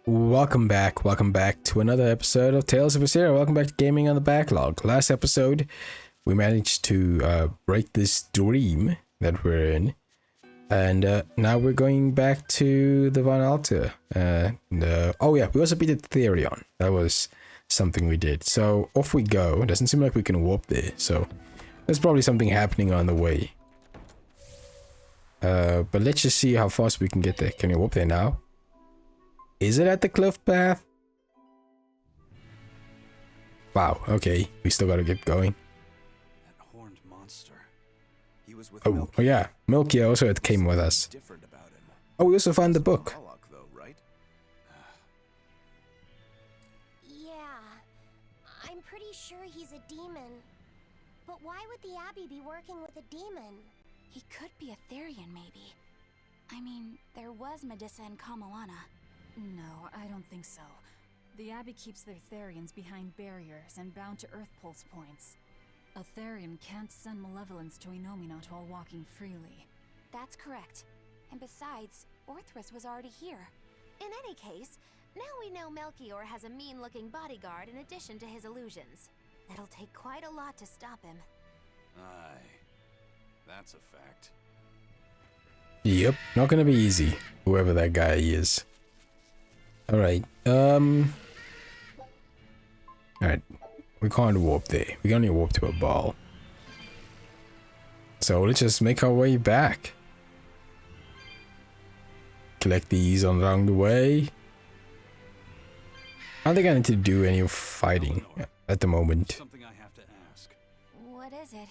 Welcome back to another episode of Tales of Berseria. Welcome back to Gaming on the Backlog. Last episode, we managed to break this dream that we're in. And now we're going back to the Von Alta. Oh yeah, we also beat the Therion. That was something we did. So off we go. It doesn't seem like we can warp there. So there's probably something happening on the way. But let's just see how fast we can get there. Can we warp there now? Is it at the cliff path? Wow, okay. We still gotta get going. That horned monster. He was with Oh yeah. Milky also came with us. Different about him. Oh, we also found the book. Moloch, though, right? Yeah, I'm pretty sure he's a demon. But why would the Abbey be working with a demon? He could be a therion, maybe. I mean, there was Medusa and Kamoana. No, I don't think so. The Abbey keeps their therions behind barriers and bound to Earth Pulse points. A therion can't send malevolence to Inominat while walking freely. That's correct. And besides, Orthrus was already here. In any case, now we know Melchior has a mean-looking bodyguard in addition to his illusions. It'll take quite a lot to stop him. Aye. That's a fact. Yep, not gonna be easy, whoever that guy is. Alright, alright, we can't warp there. We can only warp to a ball. So let's just make our way back. Collect these along the way. I don't think I need to do any fighting at the moment. Something I have to ask. What is it?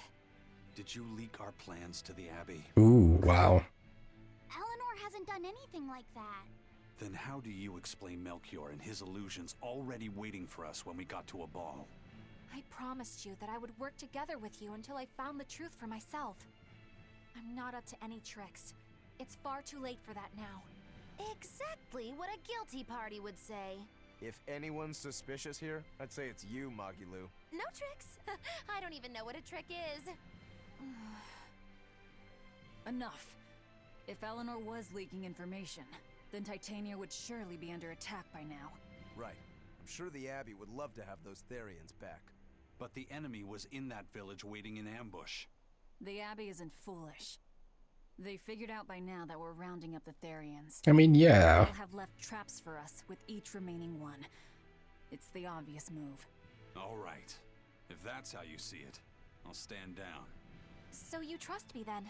Did you leak our plans to the Abbey? Ooh, wow. Eleanor hasn't done anything like that. Then how do you explain Melchior and his illusions already waiting for us when we got to a ball? I promised you that I would work together with you until I found the truth for myself. I'm not up to any tricks. It's far too late for that now. Exactly what a guilty party would say. If anyone's suspicious here, I'd say it's you, Magilu. No tricks? I don't even know what a trick is. Enough. If Eleanor was leaking information, then Titania would surely be under attack by now. Right. I'm sure the Abbey would love to have those therions back. But the enemy was in that village waiting in ambush. The Abbey isn't foolish. They figured out by now that we're rounding up the therions. I mean, yeah. They'll have left traps for us with each remaining one. It's the obvious move. All right. If that's how you see it, I'll stand down. So you trust me then?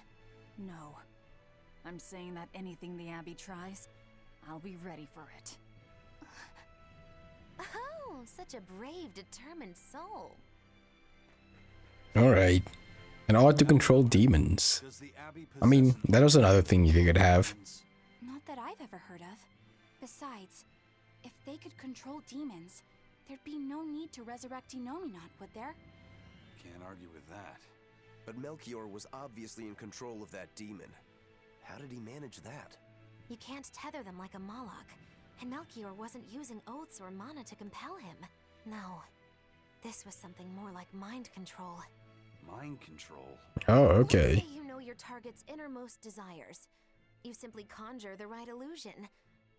No. I'm saying that anything the Abbey tries, I'll be ready for it. Oh, such a brave, determined soul. Alright. An art to control demons. Does the Abbey I mean, possess that was another thing you could have. demons? Not that I've ever heard of. Besides, if they could control demons, there'd be no need to resurrect Inominat, would there? Can't argue with that. But Melchior was obviously in control of that demon. How did he manage that? You can't tether them like a Moloch, and Melchior wasn't using oaths or mana to compel him. No, this was something more like mind control. Mind control? Oh, Let's okay. say you know your target's innermost desires. You simply conjure the right illusion.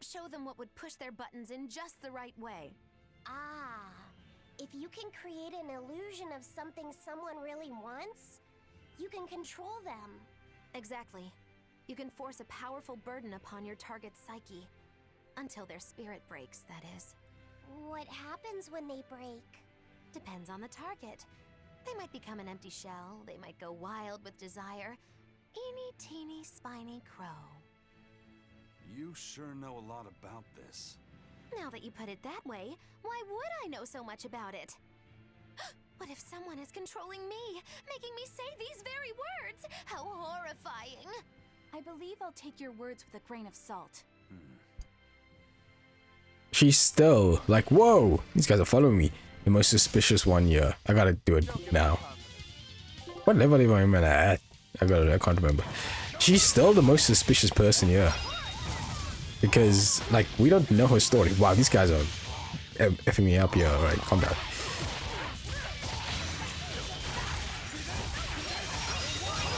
Show them what would push their buttons in just the right way. Ah, if you can create an illusion of something someone really wants, you can control them. Exactly. You can force a powerful burden upon your target's psyche. Until their spirit breaks, that is. What happens when they break? Depends on the target. They might become an empty shell, they might go wild with desire. Eeny teeny spiny crow. You sure know a lot about this. Now that you put it that way, why would I know so much about it? What if someone is controlling me, making me say these very words? How horrifying! I believe I'll take your words with a grain of salt. She's still like, whoa, these guys are following me. The most suspicious one here. I gotta do it now. What level am I at? I can't remember. She's still the most suspicious person here. Because, like, we don't know her story. Wow, these guys are effing me up here. Alright, calm down.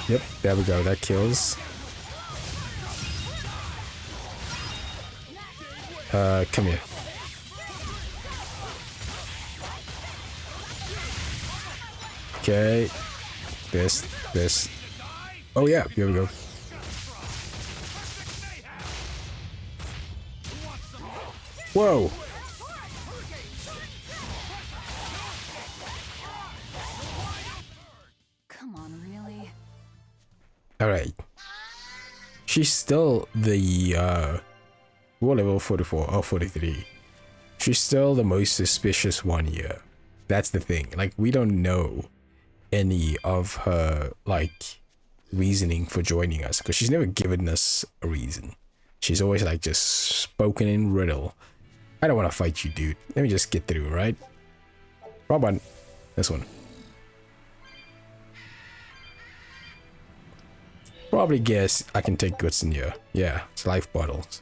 Yep, there we go. That kills. Come here. Okay. This. Oh yeah, here we go. Whoa. Come on, really? Alright. She's still the what level 44 or 43. She's still the most suspicious one here. That's the thing. Like, we don't know any of her like reasoning for joining us, because she's never given us a reason. She's always like just spoken in riddle. I don't want to fight you, dude. Let me just get through, right? Wrong button. This one. Probably guess I can take goods in here. Yeah, it's life bottles.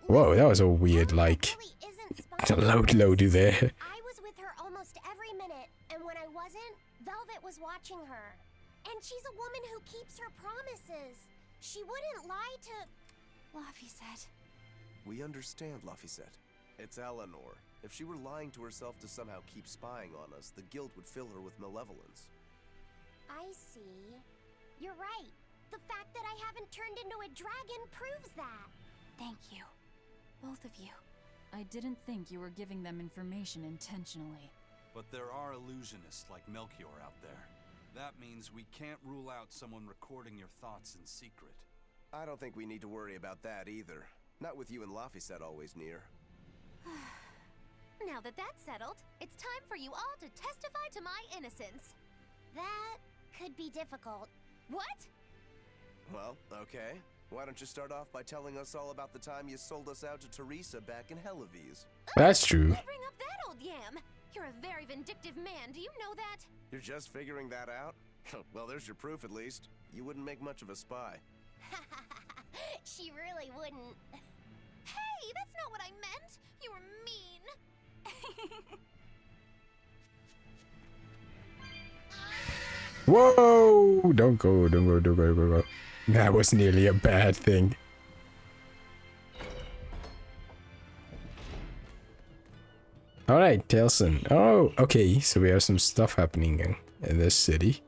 Whoa, that was a weird, like, load there. I was with her almost every minute, and when I wasn't, Velvet was watching her. And she's a woman who keeps her promises. She wouldn't lie to... Laphicet. We understand, Laphicet. It's Eleanor. If she were lying to herself to somehow keep spying on us, the guilt would fill her with malevolence. I see. You're right. The fact that I haven't turned into a dragon proves that. Thank you. Both of you. I didn't think you were giving them information intentionally. But there are illusionists like Melchior out there. That means we can't rule out someone recording your thoughts in secret. I don't think we need to worry about that either. Not with you and Laphicet always near. Now that that's settled, it's time for you all to testify to my innocence. That could be difficult. What? Well, okay. Why don't you start off by telling us all about the time you sold us out to Teresa back in Helives? That's true. Why bring up that old yam? You're a very vindictive man, do you know that? You're just figuring that out? Well, there's your proof at least. You wouldn't make much of a spy. She really wouldn't. Hey, that's not what I meant! You were mean! Whoa! Don't go. That was nearly a bad thing. Alright, Telson. Oh, okay, so we have some stuff happening in this city.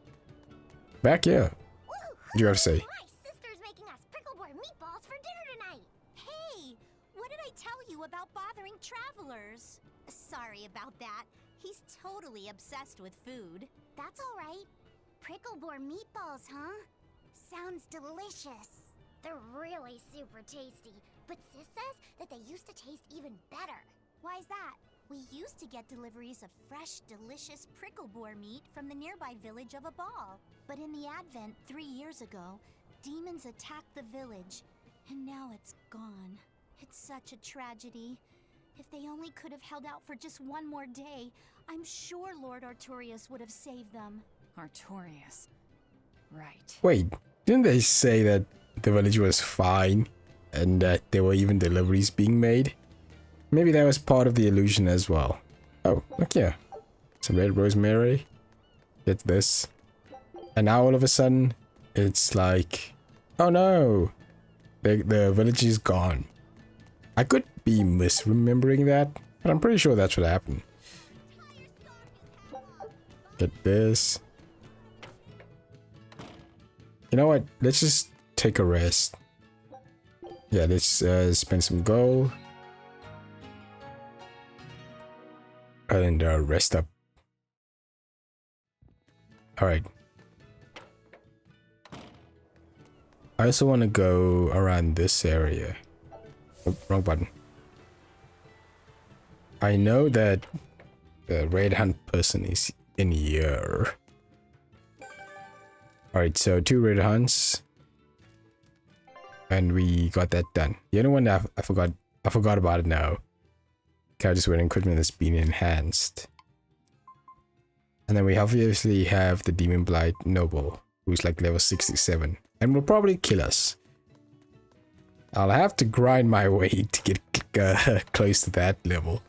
Back here. What do you have to say? My sister's making us prickle board meatballs for dinner tonight. Hey, what did I tell you about bothering travelers? Sorry about that. He's totally obsessed with food. That's all right. Prickle board meatballs, huh? Sounds delicious. They're really super tasty. But Sis says that they used to taste even better. Why's that? We used to get deliveries of fresh, delicious prickle boar meat from the nearby village of Abal. But in the Advent 3 years ago, demons attacked the village, and now it's gone. It's such a tragedy. If they only could have held out for just one more day, I'm sure Lord Artorius would have saved them. Artorius. Right. Wait, didn't they say that the village was fine and that there were even deliveries being made? Maybe that was part of the illusion as well. Oh, look here. Some red rosemary. Get this. And now all of a sudden, it's like, oh no, the village is gone. I could be misremembering that, but I'm pretty sure that's what happened. Get this. You know what? Let's just take a rest. Yeah, let's spend some gold. And rest up. Alright. I also want to go around this area. Oh, wrong button. I know that the red hunt person is in here. Alright, so 2 red hunts. And we got that done. The other one I forgot about it now. Characters wearing equipment that's been enhanced. And then we obviously have the Demon Blight Noble, who's like level 67. And will probably kill us. I'll have to grind my way to get close to that level.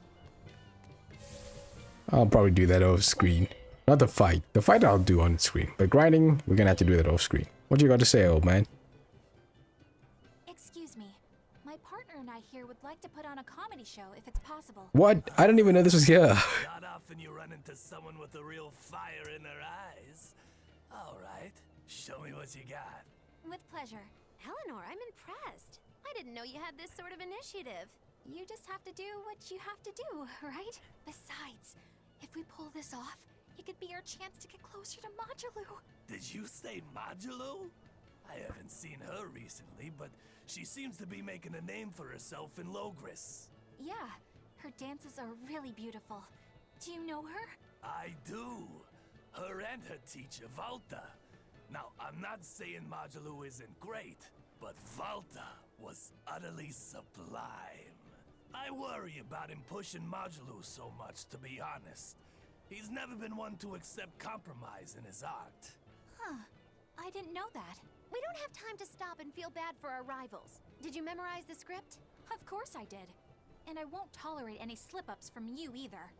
I'll probably do that off screen. Not the fight. The fight I'll do on screen. But grinding, we're gonna have to do that off screen. What you got to say, old man? Excuse me. My partner and I here would like to put on a comedy show if it's possible. What? I don't even know this was here. Not often you run into someone with a real fire in their eyes. All right, show me what you got. With pleasure. Eleanor, I'm impressed. I didn't know you had this sort of initiative. You just have to do what you have to do, right? Besides, if we pull this off, it could be our chance to get closer to Modulu. Did you say Modulu? I haven't seen her recently, but she seems to be making a name for herself in Logris. Yeah, her dances are really beautiful. Do you know her? I do. Her and her teacher, Valta. Now, I'm not saying Modulu isn't great, but Valta was utterly sublime. I worry about him pushing Modulu so much, to be honest. He's never been one to accept compromise in his art. Huh. I didn't know that. We don't have time to stop and feel bad for our rivals. Did you memorize the script? Of course I did. And I won't tolerate any slip-ups from you either.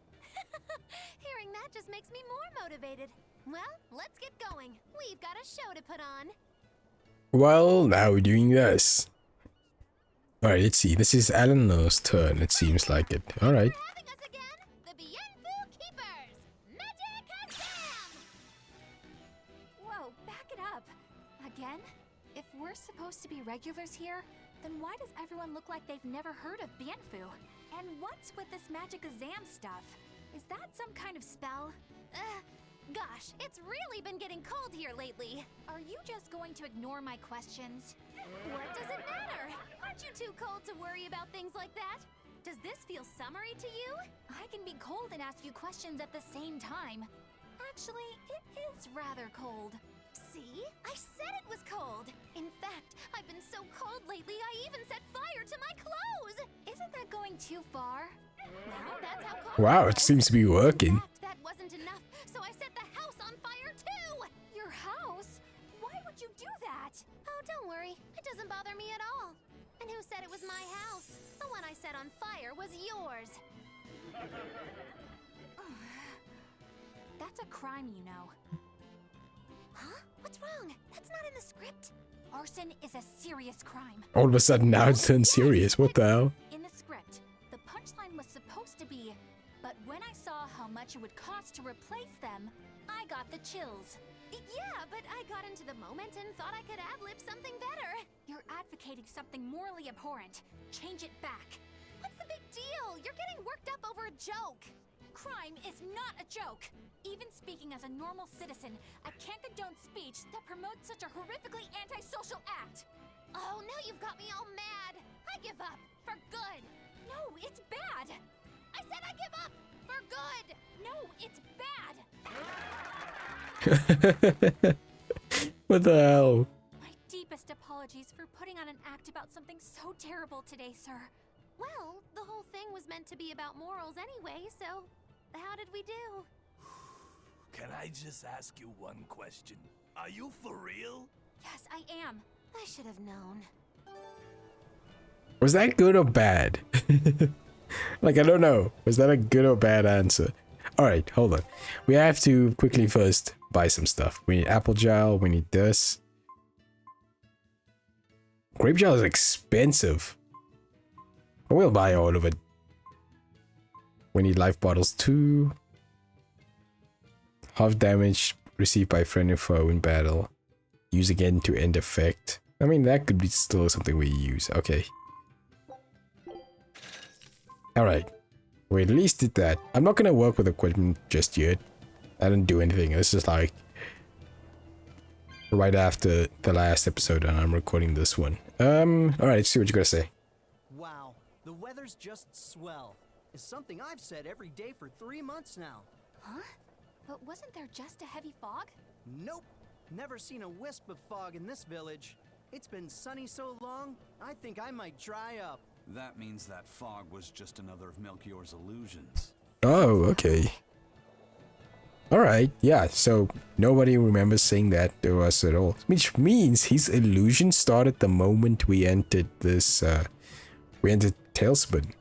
Hearing that just makes me more motivated. Well, let's get going. We've got a show to put on. Well, now we're doing this. Alright, let's see. This is Eleanor's turn, it seems like it. Alright. For having us again, the Bienfu Keepers! Magic Exam! Whoa, back it up. Again? If we're supposed to be regulars here, then why does everyone look like they've never heard of Bienfu? And what's with this magic exam stuff? Is that some kind of spell? Gosh, it's really been getting cold here lately. Are you just going to ignore my questions? What does it matter? Aren't you too cold to worry about things like that? Does this feel summery to you? I can be cold and ask you questions at the same time. Actually, it is rather cold. See? I said it was cold. In fact, I've been so cold lately, I even set fire to my clothes. Isn't that going too far? Well, that's how cold Wow, I it was. seems to be working. In fact, that wasn't enough, so I set the house on fire too. Your house? Why would you do that? Oh, don't worry. It doesn't bother me at all. And who said it was my house? The one I set on fire was yours. That's a crime, you know. Huh? What's wrong? That's not in the script. Arson is a serious crime. All of a sudden now it's turned serious. What the hell? In the script, the punchline was supposed to be, but when I saw how much it would cost to replace them, I got the chills. Yeah, but I got into the moment and thought I could ad-lib something better. You're advocating something morally abhorrent. Change it back. What's the big deal? You're getting worked up over a joke. Crime is not a joke. Even speaking as a normal citizen, I can't condone speech that promotes such a horrifically antisocial act. Oh, now you've got me all mad. I give up. For good. No, it's bad. I said I give up. For good. No, it's bad. What the hell? My deepest apologies for putting on an act about something so terrible today, sir. Well, the whole thing was meant to be about morals anyway, so how did we do? Can I just ask you one question? Are you for real? Yes, I am. I should have known. Was that good or bad? Like, I don't know. Was that a good or bad answer? Alright, hold on. We have to quickly first buy some stuff. We need apple gel. We need this. Grape gel is expensive. But we'll buy all of it. We need life bottles too. Half damage received by friend or foe in battle. Use again to end effect. I mean, that could be still something we use. Okay. Alright. We at least did that. I'm not gonna work with equipment just yet. I didn't do anything. This is like right after the last episode and I'm recording this one. Alright, let's see what you gotta say. Wow, the weather's just swell. It's something I've said every day for 3 months now. Huh? But wasn't there just a heavy fog? Nope, never seen a wisp of fog in this village. It's been sunny so long, I think I might dry up. That means that fog was just another of Melchior's illusions. Oh, okay. Alright, yeah, so nobody remembers saying that to us at all. Which means his illusion started the moment we entered this, we entered Talesman.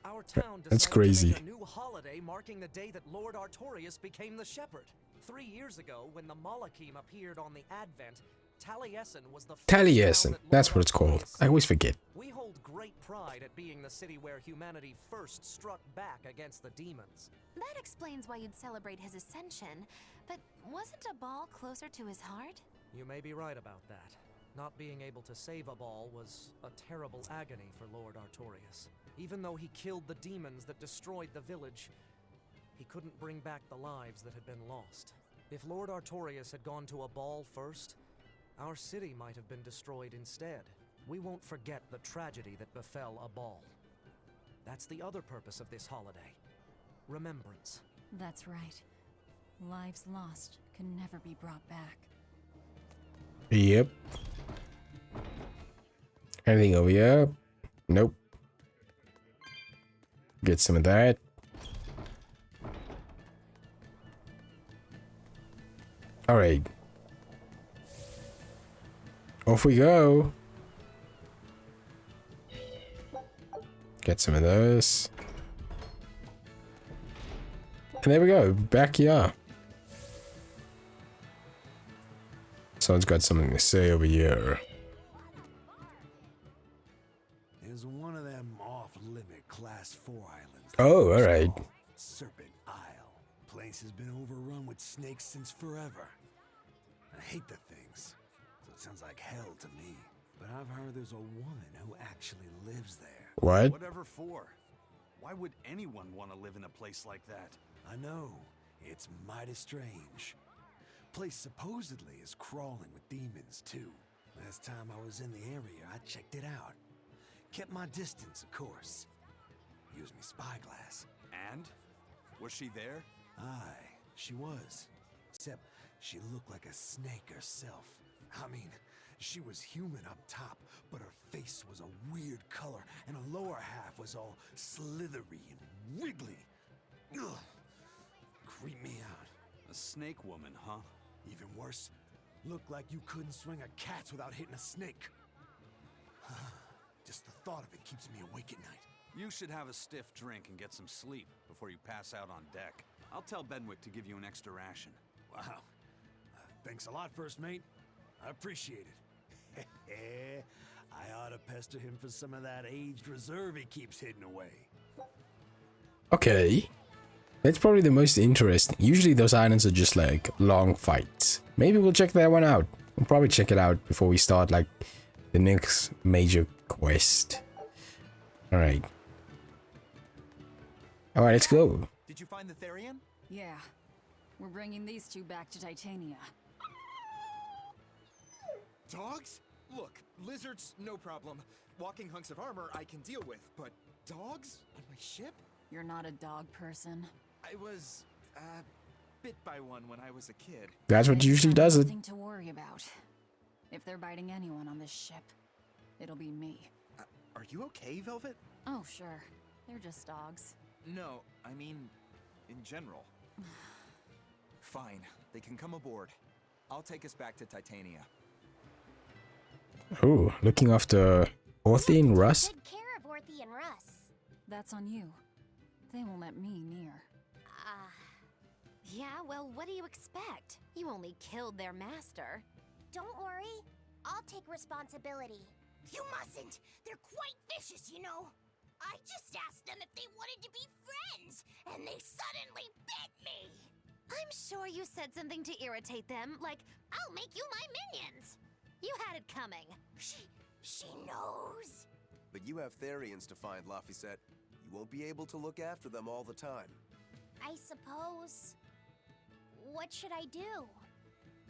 Our town That's decided to crazy. make a new holiday marking the day that Lord Artorius became the shepherd. 3 years ago, when the Malachim appeared on the Advent, Taliesin was the first Taliesin, town that that's Lord what it's called. Artorias I always saved. forget. We hold great pride at being the city where humanity first struck back against the demons. That explains why you'd celebrate his ascension. But wasn't a ball closer to his heart? You may be right about that. Not being able to save a ball was a terrible agony for Lord Artorias. Even though he killed the demons that destroyed the village, he couldn't bring back the lives that had been lost. If Lord Artorias had gone to a ball first, our city might have been destroyed instead. We won't forget the tragedy that befell a ball. That's the other purpose of this holiday. Remembrance. That's right. Lives lost can never be brought back. Yep. Anything over here? Nope. Get some of that. Alright. Off we go. Get some of those. And there we go. Back here. Someone's got something to say over here. There's one of them off-limit Class 4 islands. Oh, alright. Serpent Isle. Place has been overrun with snakes since forever. I hate the things, so it sounds like hell to me. But I've heard there's a woman who actually lives there. What? Whatever for? Why would anyone want to live in a place like that? I know. It's mighty strange. Place supposedly is crawling with demons, too. Last time I was in the area, I checked it out. Kept my distance, of course. Used me spyglass. And? Was she there? Aye, she was. Except she looked like a snake herself. I mean, she was human up top, but her face was a weird color, and her lower half was all slithery and wiggly. Ugh. Creep me out. A snake woman, huh? Even worse, looked like you couldn't swing a cat's without hitting a snake. Just the thought of it keeps me awake at night. You should have a stiff drink and get some sleep before you pass out on deck. I'll tell Benwick to give you an extra ration. Wow. Thanks a lot, First Mate. I appreciate it. I ought to pester him for some of that aged reserve he keeps hidden away. Okay. That's probably the most interesting. Usually those islands are just like long fights. Maybe we'll check that one out. We'll probably check it out before we start like the next major quest. Alright. Alright, let's go. Did you find the therion? Yeah. We're bringing these two back to Titania. Dogs? Look, lizards, no problem. Walking hunks of armor I can deal with, but dogs? On my ship? You're not a dog person. I was, bit by one when I was a kid. That's what usually does it. Nothing to worry about. If they're biting anyone on this ship, it'll be me. Are you okay, Velvet? Oh, sure. They're just dogs. No, I mean, in general. Fine, they can come aboard. I'll take us back to Titania. Oh, looking after Orthy and Russ. Take care of Orthy and Russ. That's on you. They won't let me near. Yeah, well, what do you expect? You only killed their master. Don't worry. I'll take responsibility. You mustn't. They're quite vicious, you know. I just asked them if they wanted to be friends, and they suddenly bit me. I'm sure you said something to irritate them, like, I'll make you my minions. You had it coming. She knows. But you have therions to find, Laphicet. You won't be able to look after them all the time. I suppose. What should I do?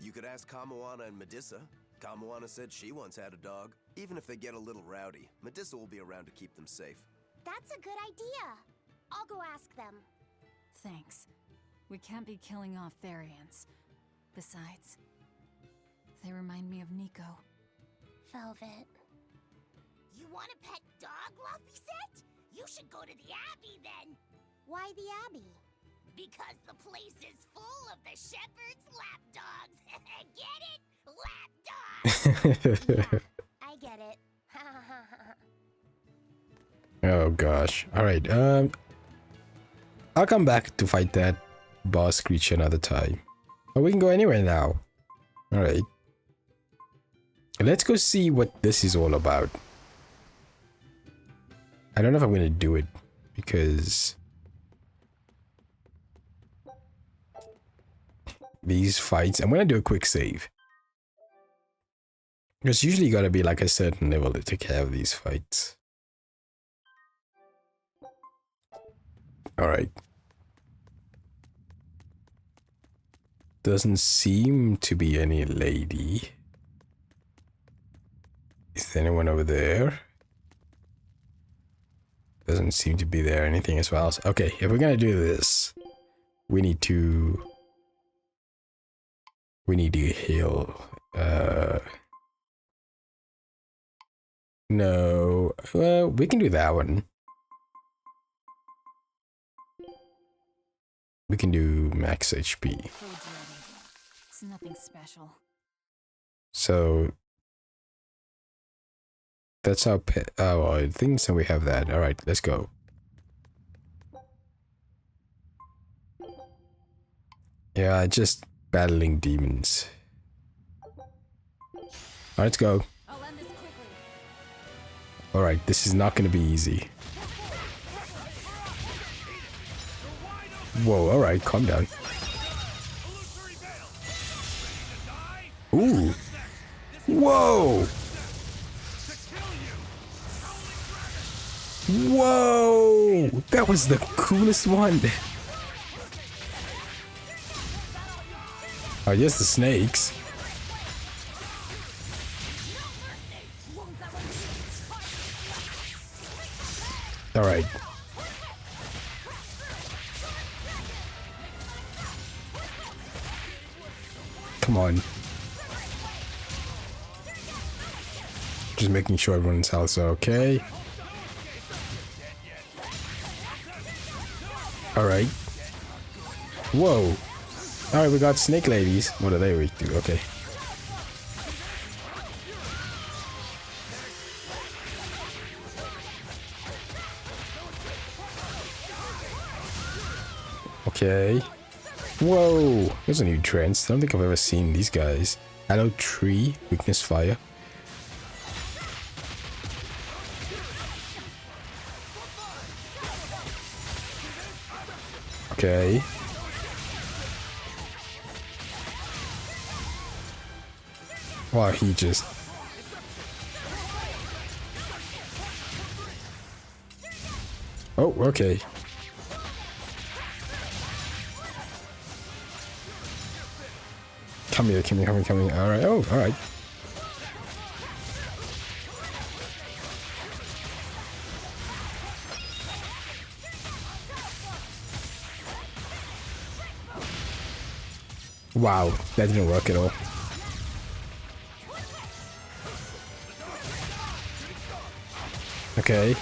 You could ask Kamoana and Medissa. Kamoana said she once had a dog. Even if they get a little rowdy, Medissa will be around to keep them safe. That's a good idea. I'll go ask them. Thanks. We can't be killing off therions. Besides, they remind me of Nico. Velvet. You want a pet dog, Laphicet? You should go to the Abbey then. Why the Abbey? Because the place is full of the shepherd's lapdogs. Get it? Lapdogs! Yeah, I get it. Oh gosh. Alright, I'll come back to fight that boss creature another time. But we can go anywhere now. Alright. Let's go see what this is all about. I don't know if I'm gonna do it because these fights, I'm gonna do a quick save. Because usually you gotta be like a certain level to take care of these fights. Alright. Doesn't seem to be any lady. Is there anyone over there? Doesn't seem to be there anything as well. Okay, if we're gonna do this, we need to heal. No, well, we can do that one. We can do max HP. It's nothing special. So that's our pet. Oh, I think so. We have that. All right, let's go. Yeah, just battling demons. All right, let's go. All right, this is not going to be easy. Whoa, all right, calm down. Ooh. Whoa. Whoa, that was the coolest one. Oh, yes, the snakes. All right. Come on. Just making sure everyone's health is okay. Alright. Whoa. Alright, we got snake ladies. What are they weak to? Okay. Okay. Whoa. There's a new trend. I don't think I've ever seen these guys. Hello, tree. Weakness, fire. Okay. Wow, he just... Oh, okay. Come here, come here, come here, come here. Alright, oh, alright. Wow, that didn't work at all. Okay.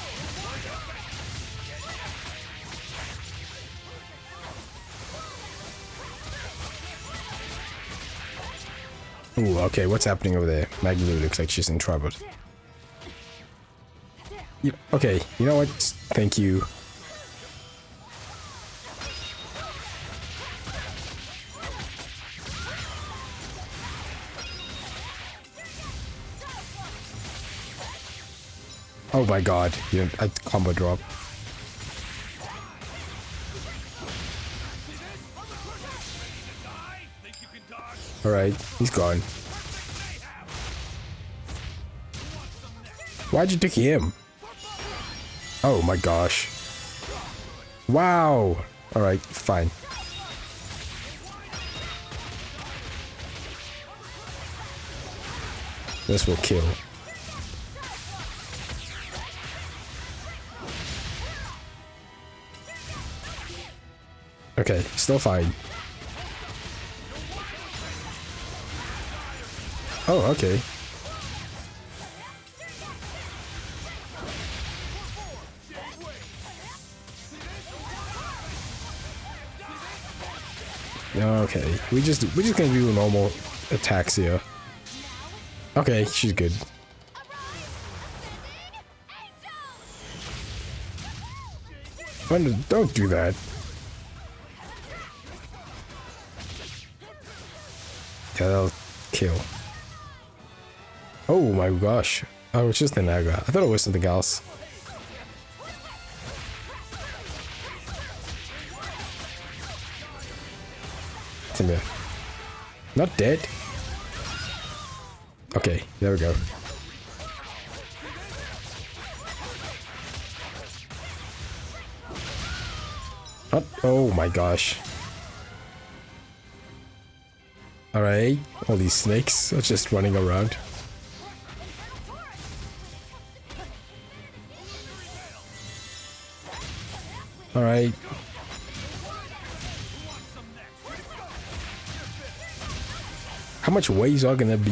Ooh, okay, what's happening over there? Maggie looks like she's in trouble. Okay, you know what? Thank you. Oh my god, you know, a combo drop. Alright, he's gone. Why'd you take him? Oh my gosh. Wow! Alright, fine. This will kill. Okay, still fine. Oh, okay. Okay, we're just gonna do normal attacks here. Okay, she's good. Don't do that. Yeah, that'll kill. Oh my gosh. Oh, it's just the Naga. I thought it was something else. Come here. Not dead. Okay, there we go. Not, oh my gosh. Alright, all these snakes are just running around. Alright. How much waves are gonna be?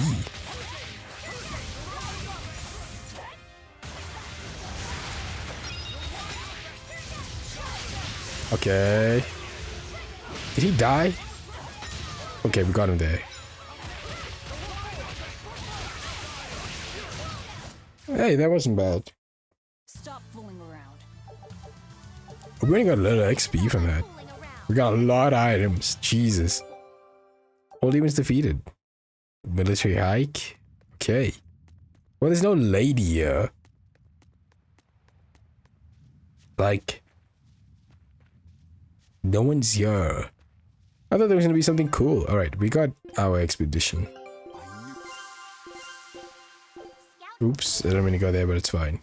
Okay. Did he die? Okay, we got him there. Hey, that wasn't bad. Stop fooling around. We only got a little XP from that. We got a lot of items. Jesus. All demons defeated. Military hike. Okay. Well, there's no lady here. Like, no one's here. I thought there was gonna be something cool. Alright, we got our expedition. Oops, I don't mean to go there, but it's fine.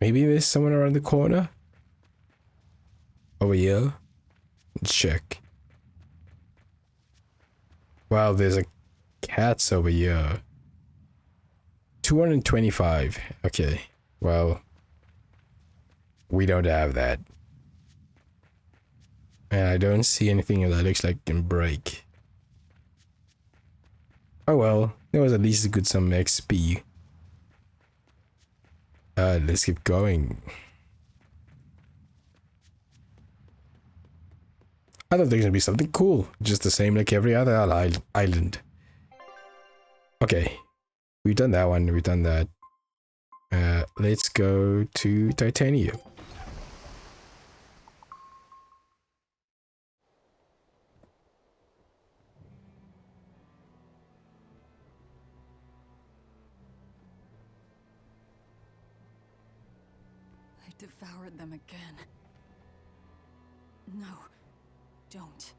Maybe there's someone around the corner? Over here? Let's check. Wow, there's a cat's over here. 225. Okay, well, we don't have that. And I don't see anything that looks like it can break. Oh well, there was at least a good some XP. Let's keep going. I thought there was gonna be something cool, just the same like every other island. Okay, we've done that one, we've done that. Let's go to Titania. I devoured them again. No, don't.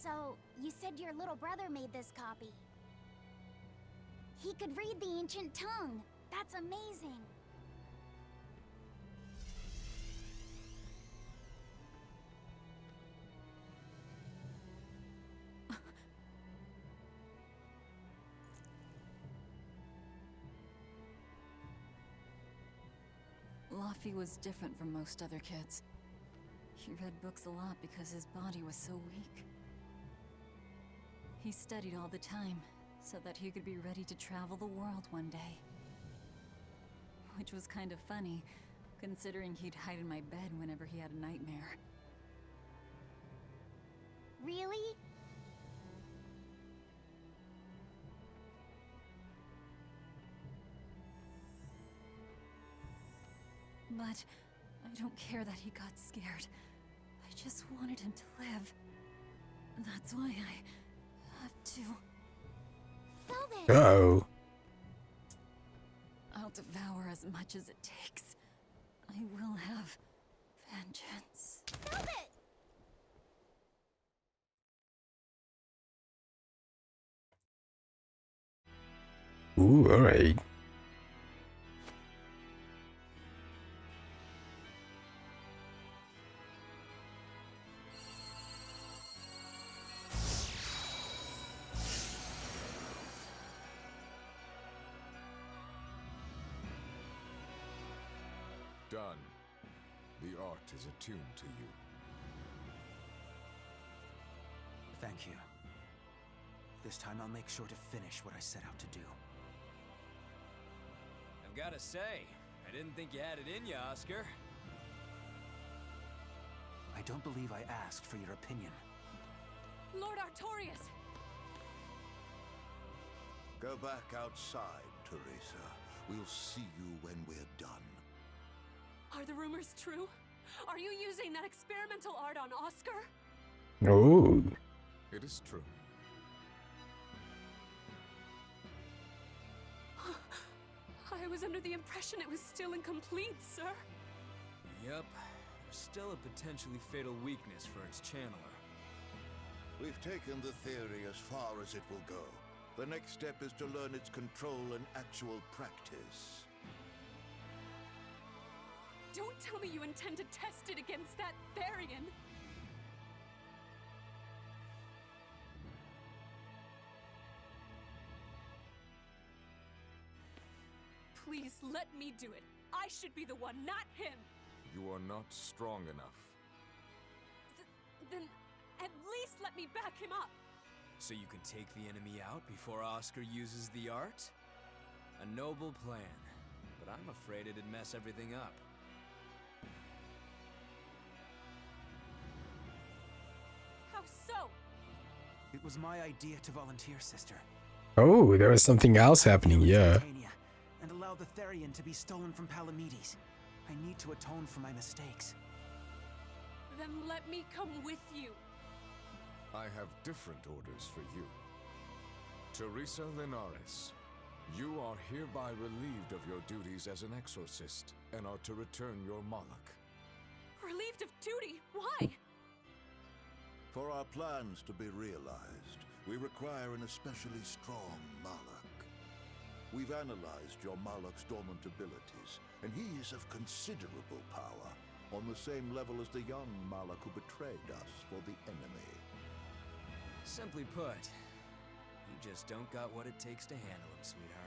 So, you said your little brother made this copy. He could read the ancient tongue. That's amazing. Luffy was different from most other kids. He read books a lot because his body was so weak. He studied all the time, so that he could be ready to travel the world one day. Which was kind of funny, considering he'd hide in my bed whenever he had a nightmare. Really? But I don't care that he got scared. I just wanted him to live. That's why I have to. Uh-oh. I'll devour as much as it takes. I will have vengeance. Ooh, alright. Done. The art is attuned to you. Thank you. This time I'll make sure to finish what I set out to do. I've gotta say, I didn't think you had it in you, Oscar. I don't believe I asked for your opinion. Lord Artorias! Go back outside, Teresa. We'll see you when we're done. Are the rumors true? Are you using that experimental art on Oscar? Oh. It is true. I was under the impression it was still incomplete, sir. Yep. There's still a potentially fatal weakness for its channeler. We've taken the theory as far as it will go. The next step is to learn its control and actual practice. Don't tell me you intend to test it against that therion. Please let me do it. I should be the one, not him. You are not strong enough. Then at least let me back him up. So you can take the enemy out before Oscar uses the art? A noble plan, but I'm afraid it'd mess everything up. How so? It was my idea to volunteer, sister. Oh, there was something else happening, yeah. And allow the therion to be stolen from Palamedes. I need to atone for my mistakes. Then let me come with you. I have different orders for you. Teresa Linares, you are hereby relieved of your duties as an exorcist and are to return your Moloch. Relieved of duty? Why? For our plans to be realized, we require an especially strong Moloch. We've analyzed your Moloch's dormant abilities, and he is of considerable power, on the same level as the young Moloch who betrayed us for the enemy. Simply put, you just don't got what it takes to handle him, sweetheart.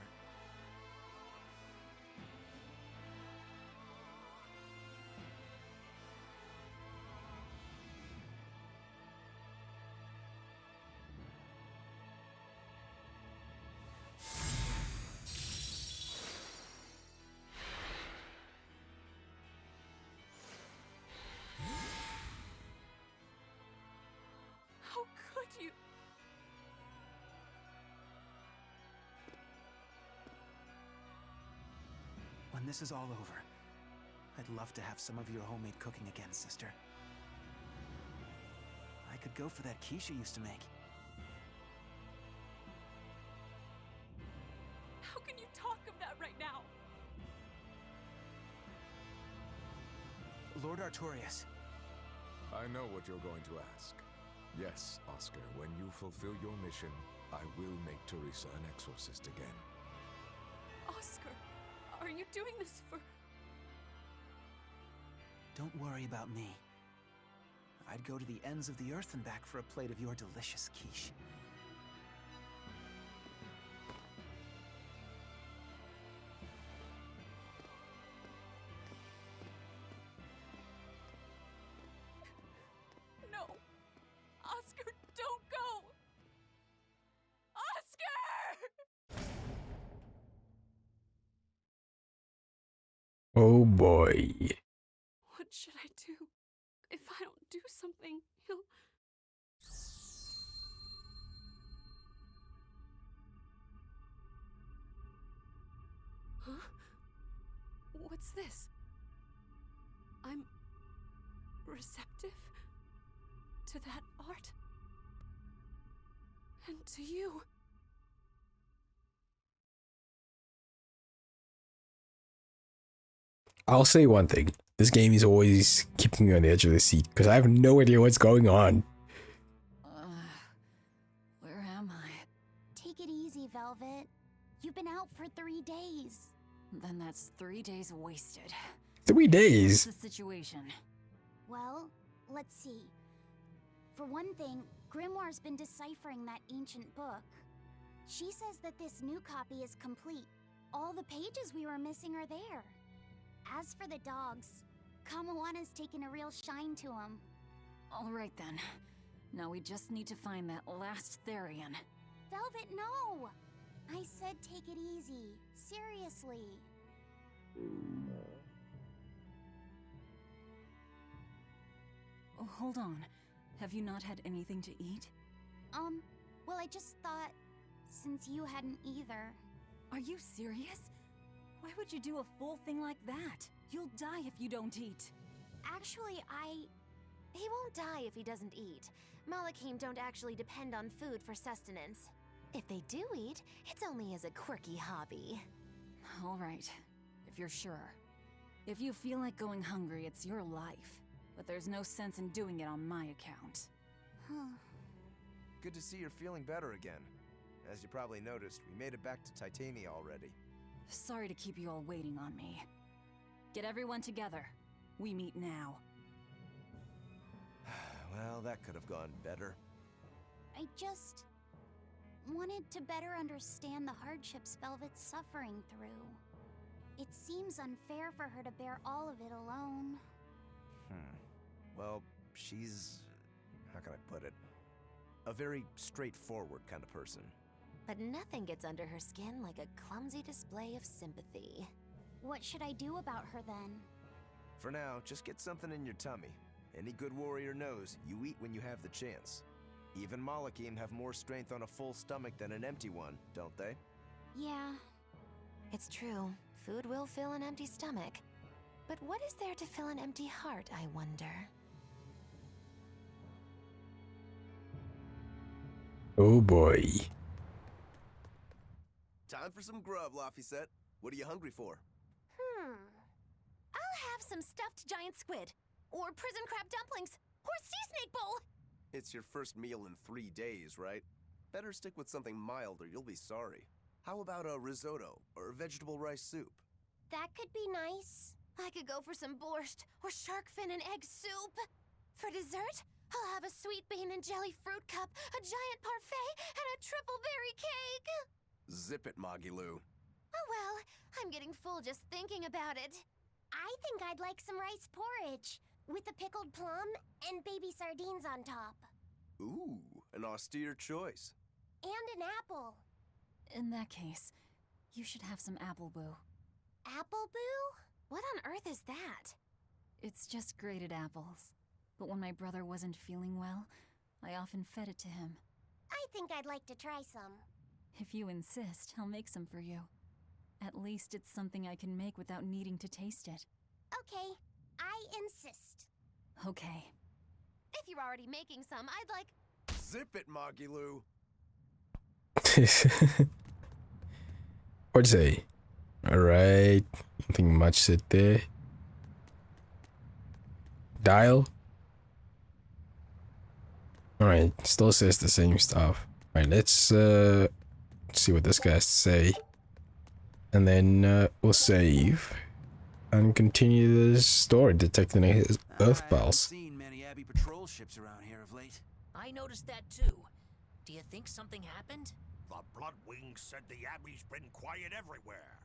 How could you? When this is all over, I'd love to have some of your homemade cooking again, sister. I could go for that quiche you used to make. How can you talk of that right now? Lord Artorias. I know what you're going to ask. Yes, Oscar, when you fulfill your mission, I will make Teresa an exorcist again. Oscar, are you doing this for... Don't worry about me. I'd go to the ends of the earth and back for a plate of your delicious quiche. No. Oscar, don't go! Oscar! Oh boy. What should I do? If I don't do something, he'll... Huh? What's this? I'm receptive to that art and to you. I'll say one thing. This game is always keeping me on the edge of the seat because I have no idea what's going on. Where am I? Take it easy, Velvet. You've been out for 3 days. Then that's 3 days wasted. 3 days? What's the situation? Well, let's see. For one thing, Grimoire's been deciphering that ancient book. She says that this new copy is complete. All the pages we were missing are there. As for the dogs, Kamawana's taken a real shine to them. All right then. Now we just need to find that last therion. Velvet, no! I said take it easy. Seriously. Oh, hold on. Have you not had anything to eat? Well, I just thought, since you hadn't either. Are you serious? Why would you do a full thing like that? You'll die if you don't eat. Actually, He won't die if he doesn't eat. Malachim don't actually depend on food for sustenance. If they do eat, it's only as a quirky hobby. All right, if you're sure. If you feel like going hungry, it's your life. But there's no sense in doing it on my account. Good to see you're feeling better again. As you probably noticed, we made it back to Titania already. Sorry to keep you all waiting on me. Get everyone together. We meet now. Well, that could have gone better. I just wanted to better understand the hardships Velvet's suffering through. It seems unfair for her to bear all of it alone. Well, she's... how can I put it? A very straightforward kind of person. But nothing gets under her skin like a clumsy display of sympathy. What should I do about her then? For now, just get something in your tummy. Any good warrior knows you eat when you have the chance. Even Malachim have more strength on a full stomach than an empty one, don't they? Yeah. It's true. Food will fill an empty stomach. But what is there to fill an empty heart, I wonder? Oh boy. Time for some grub, Laphicet. What are you hungry for? I'll have some stuffed giant squid, or prison crab dumplings, or sea snake bowl. It's your first meal in 3 days, right? Better stick with something mild or you'll be sorry. How about a risotto or vegetable rice soup? That could be nice. I could go for some borscht or shark fin and egg soup. For dessert, I'll have a sweet bean and jelly fruit cup, a giant parfait, and a triple berry cake. Zip it, Magilou. Oh well, I'm getting full just thinking about it. I think I'd like some rice porridge, with a pickled plum and baby sardines on top. Ooh, an austere choice. And an apple. In that case, you should have some apple boo. Apple boo? What on earth is that? It's just grated apples. But when my brother wasn't feeling well, I often fed it to him. I think I'd like to try some. If you insist, I'll make some for you. At least it's something I can make without needing to taste it. Okay, I insist. Okay. If you're already making some, I'd like... Zip it, Magilou. What'd you say? Alright. Nothing much said there. Dial. Alright, still says the same stuff. Alright, let's see what this guy has to say. And then we'll save and continue this story, detecting his earth pulse. I haven't seen many Abbey patrol ships around here of late. I noticed that too. Do you think something happened? The Bloodwings said the Abbey's been quiet everywhere.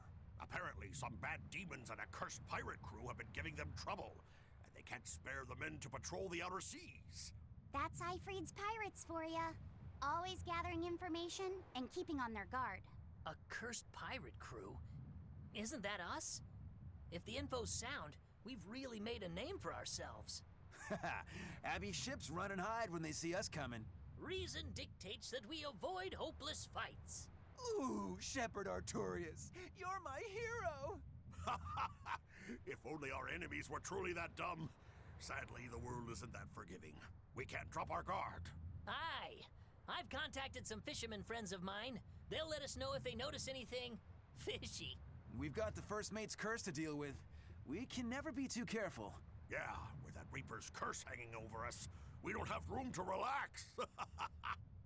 Apparently, some bad demons and a cursed pirate crew have been giving them trouble, and they can't spare the men to patrol the outer seas. That's Eifried's pirates for ya. Always gathering information and keeping on their guard. A cursed pirate crew? Isn't that us? If the info's sound, we've really made a name for ourselves. Abbey ships run and hide when they see us coming. Reason dictates that we avoid hopeless fights. Ooh, Shepherd Artorias, you're my hero! If only our enemies were truly that dumb. Sadly, the world isn't that forgiving. We can't drop our guard. Aye. I've contacted some fishermen friends of mine. They'll let us know if they notice anything fishy. We've got the First Mate's curse to deal with. We can never be too careful. Yeah, with that Reaper's curse hanging over us, we don't have room to relax.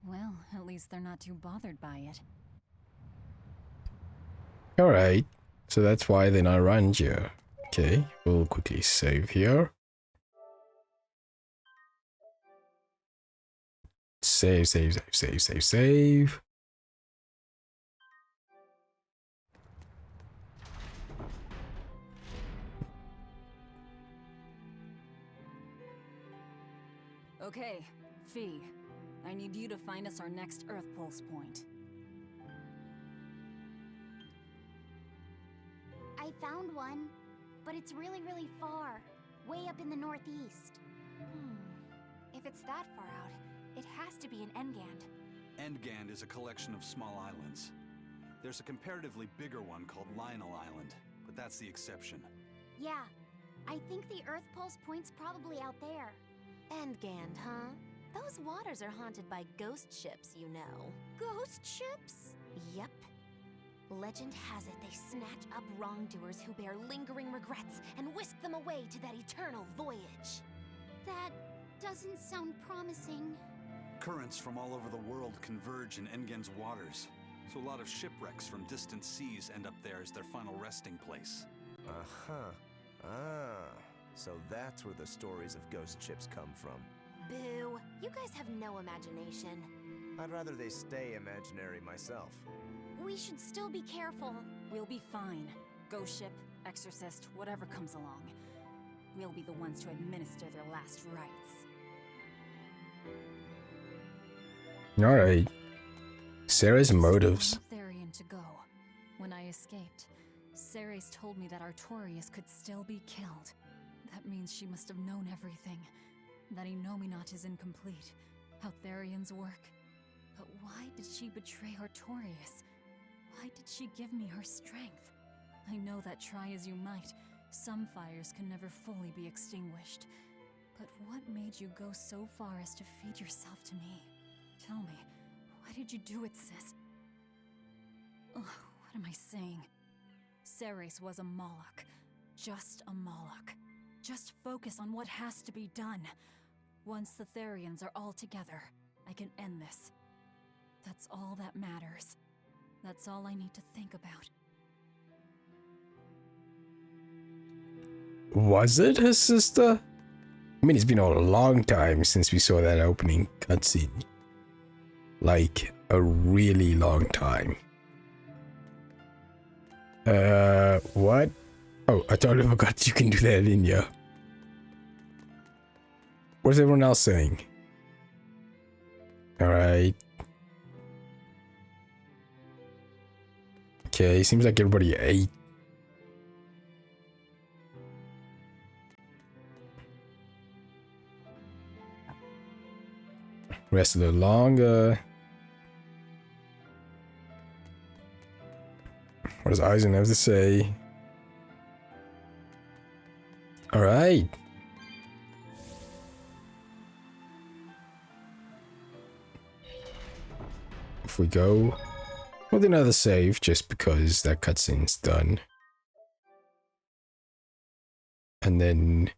Well, at least they're not too bothered by it. Alright, so that's why they're not around you. Okay, we'll quickly save here. Save, save, save, save, save, save. Okay, Fee. I need you to find us our next Earth Pulse point. I found one, but it's really, really far. Way up in the northeast. If it's that far out, it has to be an Engand. Endgand is a collection of small islands. There's a comparatively bigger one called Lionel Island, but that's the exception. Yeah, I think the Earth Pulse point's probably out there. Endgand, huh? Those waters are haunted by ghost ships, you know. Ghost ships? Yep. Legend has it they snatch up wrongdoers who bear lingering regrets and whisk them away to that eternal voyage. That doesn't sound promising. Currents from all over the world converge in Engand's waters, so a lot of shipwrecks from distant seas end up there as their final resting place. Uh-huh. Ah, so that's where the stories of ghost ships come from. Boo, you guys have no imagination. I'd rather they stay imaginary myself. We should still be careful. We'll be fine. Ghost ship, exorcist, whatever comes along. We'll be the ones to administer their last rites. Alright. Sarah's motives. Therion to go. When I escaped, Ceres told me that Artorias could still be killed. That means she must have known everything. That Inominat is incomplete. How Therion's work. But why did she betray Artorias? Why did she give me her strength? I know that try as you might, some fires can never fully be extinguished. But what made you go so far as to feed yourself to me? Tell me, why did you do it, sis? Ugh, what am I saying? Ceres was a Moloch. Just a Moloch. Just focus on what has to be done. Once the Therions are all together, I can end this. That's all that matters. That's all I need to think about. Was it his sister? I mean, it's been a long time since we saw that opening cutscene. Like, a really long time. What? Oh, I totally forgot you can do that in here. What's everyone else saying? Alright. Okay, seems like everybody ate. Rest a little longer. What does Eisen have to say? Alright. If we go with another save, just because that cutscene's done. And then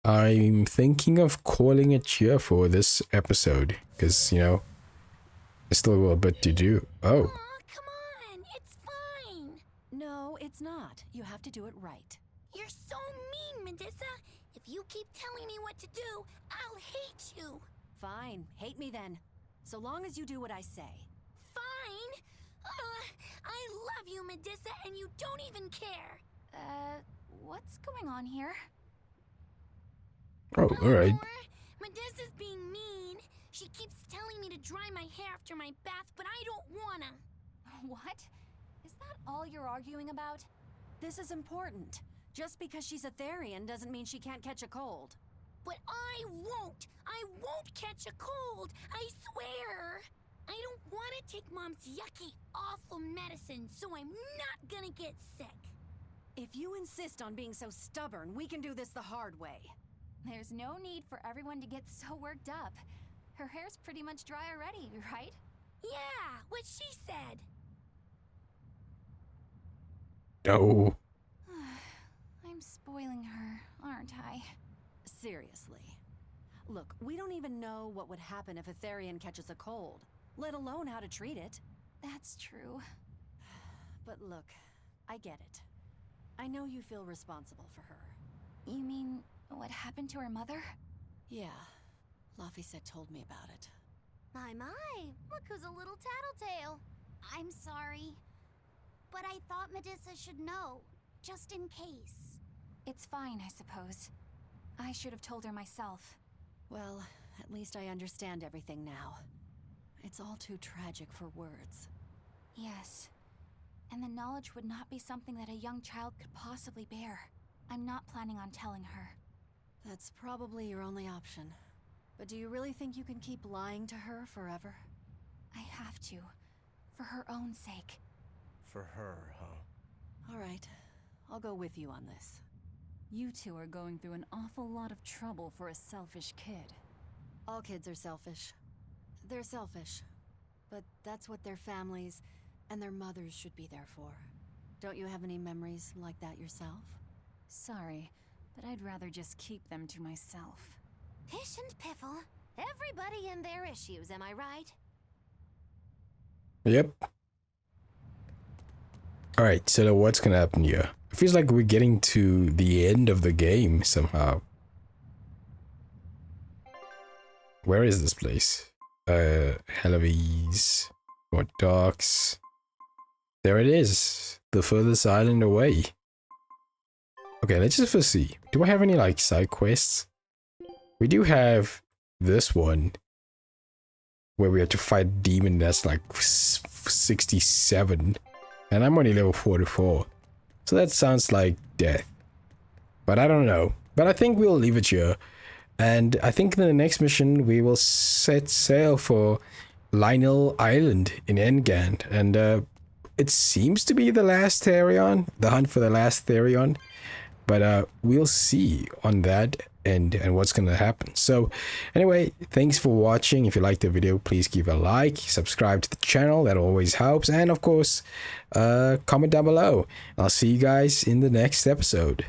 I'm thinking of calling it here for this episode, because, you know, there's still a little bit to do. Oh. No, it's not. You have to do it right. You're so mean, Medusa. If you keep telling me what to do, I'll hate you. Fine, hate me then. So long as you do what I say. Fine. I love you, Medusa, and you don't even care. What's going on here? Oh, alright. Medusa's being mean. She keeps telling me to dry my hair after my bath, but I don't wanna. What? Is that all you're arguing about? This is important. Just because she's a Therion doesn't mean she can't catch a cold. But I won't! I won't catch a cold! I swear! I don't want to take Mom's yucky, awful medicine, so I'm not gonna get sick. If you insist on being so stubborn, we can do this the hard way. There's no need for everyone to get so worked up. Her hair's pretty much dry already, right? Yeah, what she said. No. I'm spoiling her, aren't I? Seriously. Look, we don't even know what would happen if a Therion catches a cold, let alone how to treat it. That's true. But look, I get it. I know you feel responsible for her. You mean what happened to her mother? Yeah. Laphicet told me about it. My, look who's a little tattletale. I'm sorry. But I thought Medusa should know, just in case. It's fine, I suppose. I should have told her myself. Well, at least I understand everything now. It's all too tragic for words. Yes. And the knowledge would not be something that a young child could possibly bear. I'm not planning on telling her. That's probably your only option. But do you really think you can keep lying to her forever? I have to. For her own sake. for her, huh? Alright, I'll go with you on this. You two are going through an awful lot of trouble for a selfish kid. All kids are selfish. They're selfish. But that's what their families and their mothers should be there for. Don't you have any memories like that yourself? Sorry, but I'd rather just keep them to myself. Pish and Piffle. Everybody and their issues, am I right? Yep. Alright, so what's gonna happen here? It feels like we're getting to the end of the game somehow. Where is this place? Heloise. More docks. There it is. The furthest island away. Okay, let's just first see. Do I have any like side quests? We do have this one. Where we have to fight a demon that's like 67. And I'm only level 44. So that sounds like death. But I don't know. But I think we'll leave it here. And I think in the next mission we will set sail for Lionel Island in Engand. And it seems to be the last therion. The hunt for the last therion. But we'll see on that end and what's going to happen. So anyway, thanks for watching. If you liked the video, please give a like, subscribe to the channel. That always helps. And of course, comment down below. I'll see you guys in the next episode.